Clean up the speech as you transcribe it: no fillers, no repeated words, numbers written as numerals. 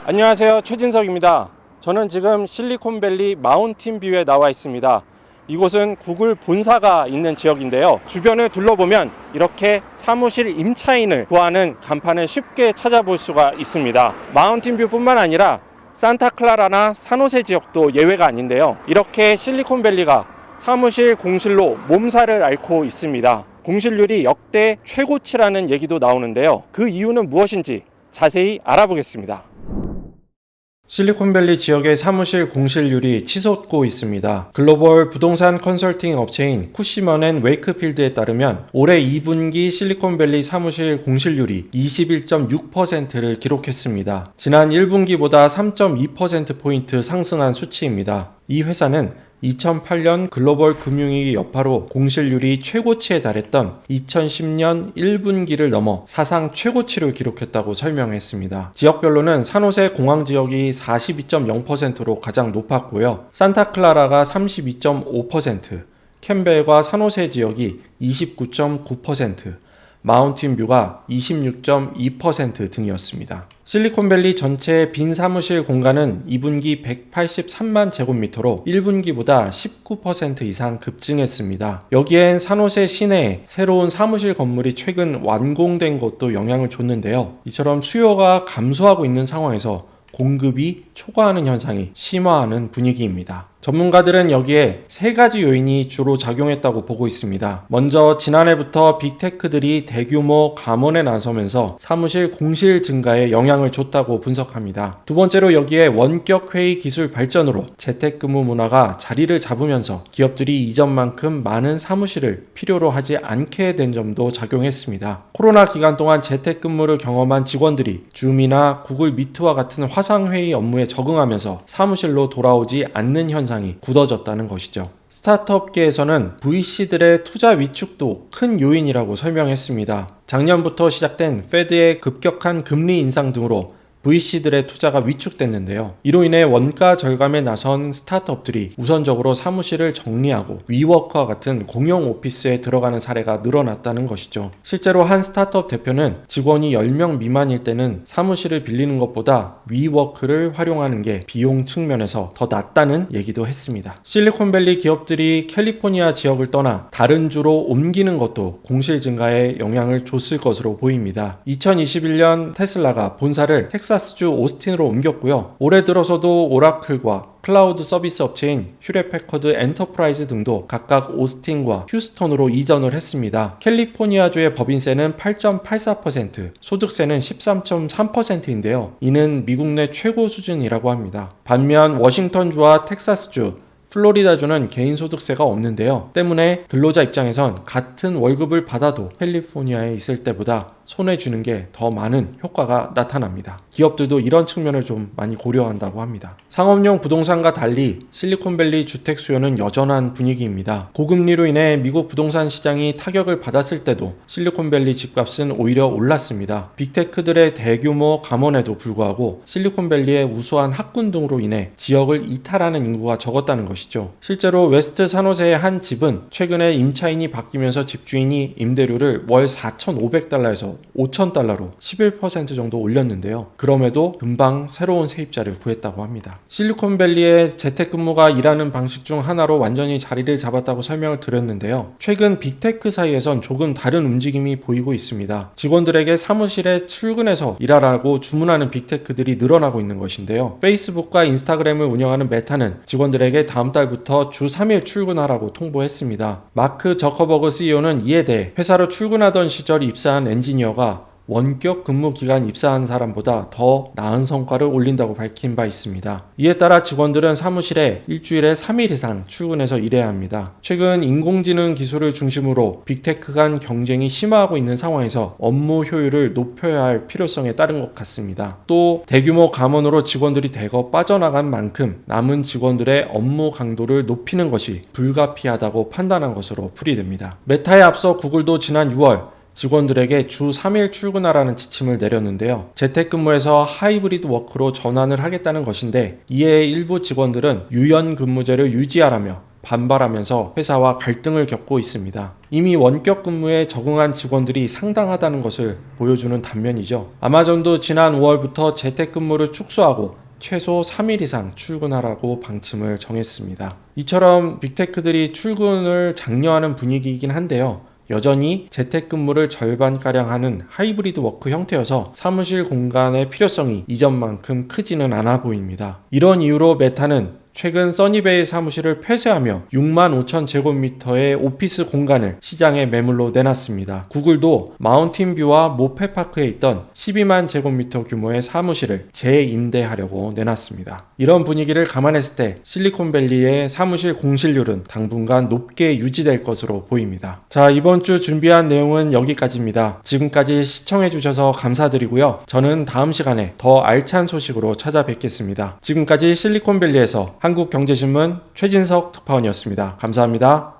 안녕하세요, 최진석입니다. 저는 지금 실리콘밸리 마운틴뷰에 나와 있습니다. 이곳은 구글 본사가 있는 지역인데요. 주변을 둘러보면 이렇게 사무실 임차인을 구하는 간판을 쉽게 찾아볼 수가 있습니다. 마운틴뷰뿐만 아니라 산타클라라나 산호세 지역도 예외가 아닌데요. 이렇게 실리콘밸리가 사무실 공실로 몸살을 앓고 있습니다. 공실률이 역대 최고치라는 얘기도 나오는데요. 그 이유는 무엇인지 자세히 알아보겠습니다. 실리콘밸리 지역의 사무실 공실률이 치솟고 있습니다. 글로벌 부동산 컨설팅 업체인 쿠시먼 앤 웨이크필드에 따르면 올해 2분기 실리콘밸리 사무실 공실률이 21.6%를 기록했습니다. 지난 1분기보다 3.2%포인트 상승한 수치입니다. 이 회사는 2008년 글로벌 금융위기 여파로 공실률이 최고치에 달했던 2010년 1분기를 넘어 사상 최고치를 기록했다고 설명했습니다. 지역별로는 산호세 공항 지역이 42.0%로 가장 높았고요. 산타클라라가 32.5%, 캠벨과 산호세 지역이 29.9%, 마운틴뷰가 26.2% 등이었습니다. 실리콘밸리 전체 빈 사무실 공간은 2분기 183만 제곱미터로 1분기보다 19% 이상 급증했습니다. 여기엔 산호세 시내에 새로운 사무실 건물이 최근 완공된 것도 영향을 줬는데요. 이처럼 수요가 감소하고 있는 상황에서 공급이 초과하는 현상이 심화하는 분위기입니다. 전문가들은 여기에 세 가지 요인이 주로 작용했다고 보고 있습니다. 먼저 지난해부터 빅테크들이 대규모 감원에 나서면서 사무실 공실 증가에 영향을 줬다고 분석합니다. 두 번째로 여기에 원격 회의 기술 발전으로 재택근무 문화가 자리를 잡으면서 기업들이 이전만큼 많은 사무실을 필요로 하지 않게 된 점도 작용했습니다. 코로나 기간 동안 재택근무를 경험한 직원들이 줌이나 구글 미트와 같은 화상회의 업무에 적응하면서 사무실로 돌아오지 않는 현상이 굳어졌다는 것이죠. 스타트업계에서는 VC들의 투자 위축도 큰 요인이라고 설명했습니다. 작년부터 시작된 페드의 급격한 금리 인상 등으로 VC들의 투자가 위축됐는데요. 이로 인해 원가 절감에 나선 스타트업들이 우선적으로 사무실을 정리하고 위워크와 같은 공용 오피스에 들어가는 사례가 늘어났다는 것이죠. 실제로 한 스타트업 대표는 직원이 10명 미만일 때는 사무실을 빌리는 것보다 위워크를 활용하는 게 비용 측면에서 더 낫다는 얘기도 했습니다. 실리콘밸리 기업들이 캘리포니아 지역을 떠나 다른 주로 옮기는 것도 공실 증가에 영향을 줬을 것으로 보입니다. 2021년 테슬라가 본사를 텍사스주 오스틴으로 옮겼고요. 올해 들어서도 오라클과 클라우드 서비스 업체인 휴렛패커드 엔터프라이즈 등도 각각 오스틴과 휴스턴으로 이전을 했습니다. 캘리포니아주의 법인세는 8.84%, 소득세는 13.3%인데요. 이는 미국 내 최고 수준이라고 합니다. 반면 워싱턴주와 텍사스주, 플로리다주는 개인소득세가 없는데요. 때문에 근로자 입장에선 같은 월급을 받아도 캘리포니아에 있을 때보다 손해주는 게 더 많은 효과가 나타납니다. 기업들도 이런 측면을 좀 많이 고려한다고 합니다. 상업용 부동산과 달리 실리콘밸리 주택 수요는 여전한 분위기입니다. 고금리로 인해 미국 부동산 시장이 타격을 받았을 때도 실리콘밸리 집값은 오히려 올랐습니다. 빅테크들의 대규모 감원에도 불구하고 실리콘밸리의 우수한 학군 등으로 인해 지역을 이탈하는 인구가 적었다는 것이죠. 실제로 웨스트 산호세의 한 집은 최근에 임차인이 바뀌면서 집주인이 임대료를 월 4,500달러에서 5,000달러로 11% 정도 올렸는데요. 그럼에도 금방 새로운 세입자를 구했다고 합니다. 실리콘밸리의 재택근무가 일하는 방식 중 하나로 완전히 자리를 잡았다고 설명을 드렸는데요. 최근 빅테크 사이에선 조금 다른 움직임이 보이고 있습니다. 직원들에게 사무실에 출근해서 일하라고 주문하는 빅테크들이 늘어나고 있는 것인데요. 페이스북과 인스타그램을 운영하는 메타는 직원들에게 다음 달부터 주 3일 출근하라고 통보했습니다. 마크 저커버그 CEO는 이에 대해 회사로 출근하던 시절 입사한 엔지니어가 원격 근무 기간 입사한 사람보다 더 나은 성과를 올린다고 밝힌 바 있습니다. 이에 따라 직원들은 사무실에 일주일에 3일 이상 출근해서 일해야 합니다. 최근 인공지능 기술을 중심으로 빅테크 간 경쟁이 심화하고 있는 상황에서 업무 효율을 높여야 할 필요성에 따른 것 같습니다. 또 대규모 감원으로 직원들이 대거 빠져나간 만큼 남은 직원들의 업무 강도를 높이는 것이 불가피하다고 판단한 것으로 풀이됩니다. 메타에 앞서 구글도 지난 6월 직원들에게 주 3일 출근하라는 지침을 내렸는데요. 재택근무에서 하이브리드 워크로 전환을 하겠다는 것인데 이에 일부 직원들은 유연근무제를 유지하라며 반발하면서 회사와 갈등을 겪고 있습니다. 이미 원격 근무에 적응한 직원들이 상당하다는 것을 보여주는 단면이죠. 아마존도 지난 5월부터 재택근무를 축소하고 최소 3일 이상 출근하라고 방침을 정했습니다. 이처럼 빅테크들이 출근을 장려하는 분위기이긴 한데요. 여전히 재택근무를 절반가량 하는 하이브리드 워크 형태여서 사무실 공간의 필요성이 이전만큼 크지는 않아 보입니다. 이런 이유로 메타는 최근 써니베이 사무실을 폐쇄하며 6만 5천 제곱미터의 오피스 공간을 시장에 매물로 내놨습니다. 구글도 마운틴뷰와 모페파크에 있던 12만 제곱미터 규모의 사무실을 재임대하려고 내놨습니다. 이런 분위기를 감안했을 때 실리콘밸리의 사무실 공실률은 당분간 높게 유지될 것으로 보입니다. 자, 이번 주 준비한 내용은 여기까지입니다. 지금까지 시청해주셔서 감사드리고요. 저는 다음 시간에 더 알찬 소식으로 찾아뵙겠습니다. 지금까지 실리콘밸리에서 한국경제신문 최진석 특파원이었습니다. 감사합니다.